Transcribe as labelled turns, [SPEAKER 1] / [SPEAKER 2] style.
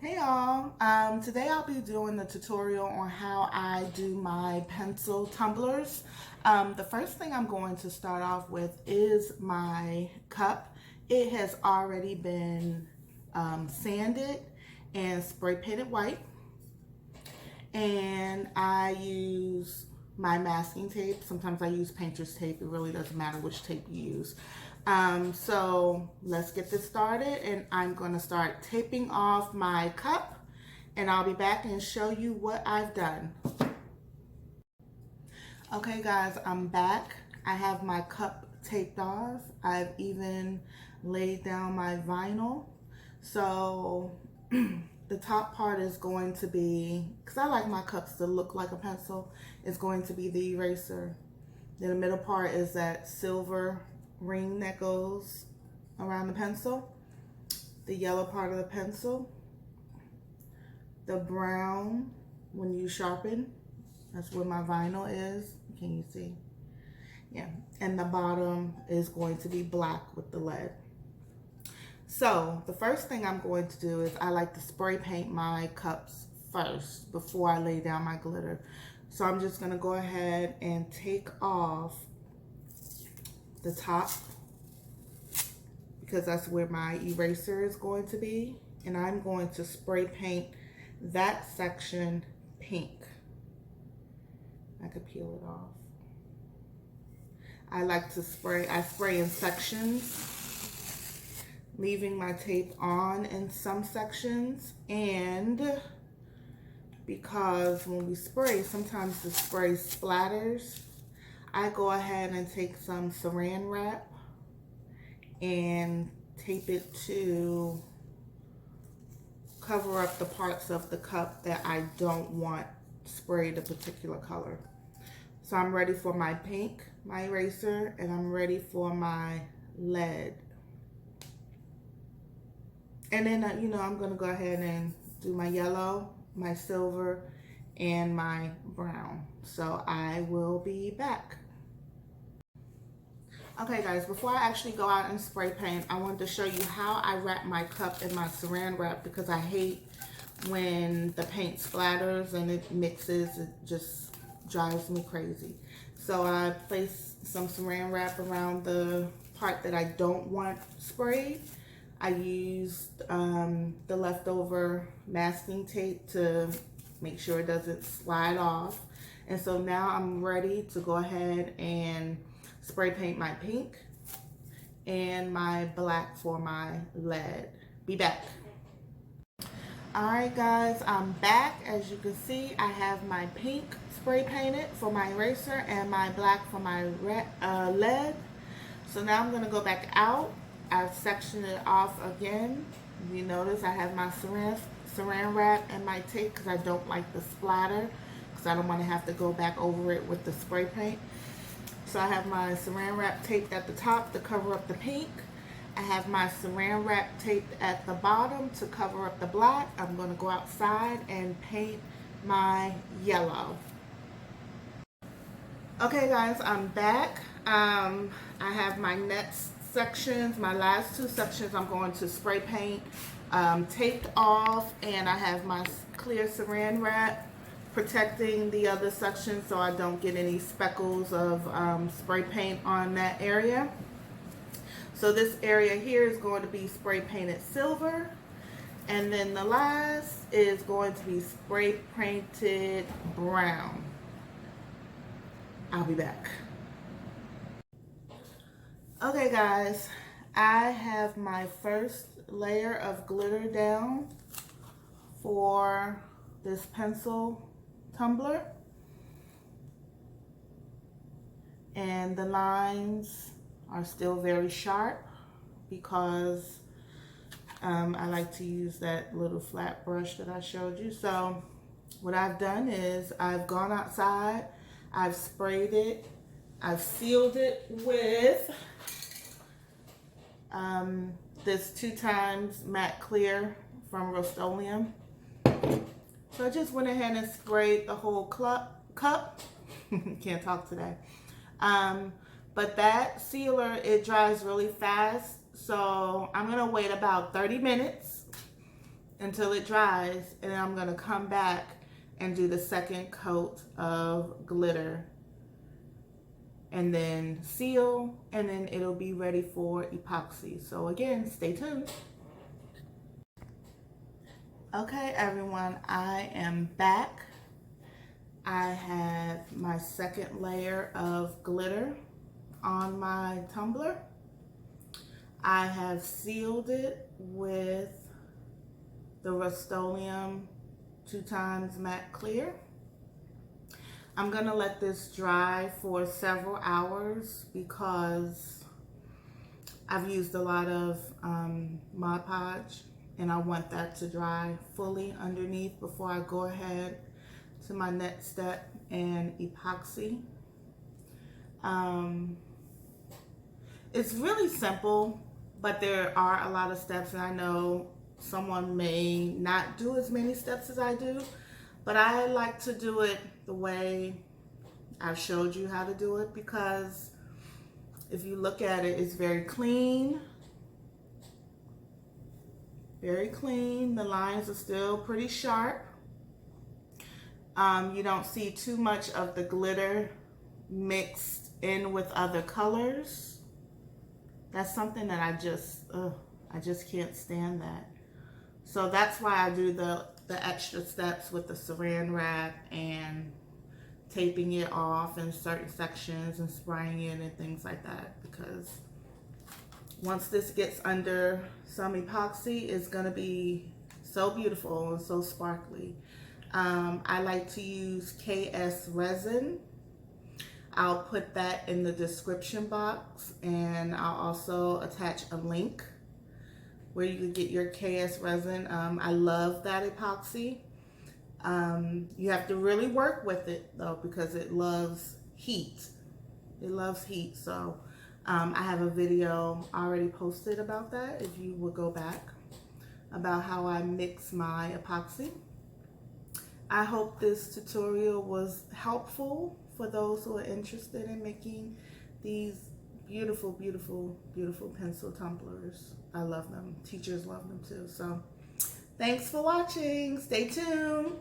[SPEAKER 1] Hey y'all, today I'll be doing the tutorial on how I do my pencil tumblers. The first thing I'm going to start off with is my cup. It has already been sanded and spray painted white, and I use my masking tape. Sometimes I use painter's tape. It really doesn't matter which tape you use. So let's get this started, and I'm going to start taping off my cup, and I'll be back and show you what I've done. Okay guys, I'm back. I have my cup taped off. I've even laid down my vinyl. So the top part is going to be, because I like my cups to look like a pencil, is going to be the eraser. Then the middle part is that silver ring that goes around the pencil, the yellow part of the pencil, the brown when you sharpen, that's where my vinyl is. Can you see? Yeah, and the bottom is going to be black with the lead. So the first thing I'm going to do is I like to spray paint my cups first before I lay down my glitter. So I'm just going to go ahead and take off the top, because that's where my eraser is going to be, and I'm going to spray paint that section pink. I could peel it off. I like to spray, I spray in sections, leaving my tape on in some sections, and because when we spray, sometimes the spray splatters, I go ahead and take some Seran Wrap and tape it to cover up the parts of the cup that I don't want sprayed a particular color. So I'm ready for my pink, my eraser, and I'm ready for my lead. And then, I'm going to go ahead and do my yellow, my silver, and my brown. So I will be back. Okay guys, before I actually go out and spray paint, I wanted to show you how I wrap my cup in my Seran Wrap, because I hate when the paint splatters and it mixes. It just drives me crazy. So I place some Seran Wrap around the part that I don't want sprayed. I used the leftover masking tape to make sure it doesn't slide off. And so now I'm ready to go ahead and spray paint my pink and my black for my lead. Be back. Alright guys, I'm back. As you can see, I have my pink spray painted for my eraser and my black for my lead. So now I'm going to go back out. I've sectioned it off again. You notice I have my Seran Wrap and my tape because I don't like the splatter, because I don't want to have to go back over it with the spray paint. So I have my Seran Wrap taped at the top to cover up the pink. I have my Seran Wrap taped at the bottom to cover up the black. I'm going to go outside and paint my yellow. Okay guys, I'm back. I have my next sections, my last two sections I'm going to spray paint taped off, and I have my clear Seran Wrap protecting the other section so I don't get any speckles of spray paint on that area. So this area here is going to be spray painted silver, and then the last is going to be spray painted brown. I'll be back. Okay guys, I have my first layer of glitter down for this pencil tumbler, and the lines are still very sharp because I like to use that little flat brush that I showed you. So what I've done is I've gone outside, I've sprayed it, I've sealed it with this 2x matte clear from Rustoleum. So I just went ahead and sprayed the whole cup. Can't talk today. But that sealer, it dries really fast. So I'm going to wait about 30 minutes until it dries, and then I'm going to come back and do the second coat of glitter and then seal, and then it'll be ready for epoxy. So again, stay tuned. Okay everyone, I am back. I have my second layer of glitter on my tumbler. I have sealed it with the Rustoleum 2x matte clear. I'm gonna let this dry for several hours because I've used a lot of Mod Podge, and I want that to dry fully underneath before I go ahead to my next step and epoxy. It's really simple, but there are a lot of steps, and I know someone may not do as many steps as I do, but I like to do it the way I've showed you how to do it, because if you look at it, it's very clean. Very clean. The lines are still pretty sharp. You don't see too much of the glitter mixed in with other colors. That's something that I just can't stand that. So that's why I do the extra steps with the Seran Wrap and taping it off in certain sections and spraying it and things like that, because once this gets under some epoxy, it's going to be so beautiful and so sparkly. I like to use KSResin. I'll put that in the description box, and I'll also attach a link where you can get your KSResin. I love that epoxy. You have to really work with it though, because it loves heat. It loves heat. So I have a video already posted about that, if you will go back, about how I mix my epoxy. I hope this tutorial was helpful for those who are interested in making these beautiful, beautiful, beautiful pencil tumblers. I love them. Teachers love them too. So thanks for watching. Stay tuned.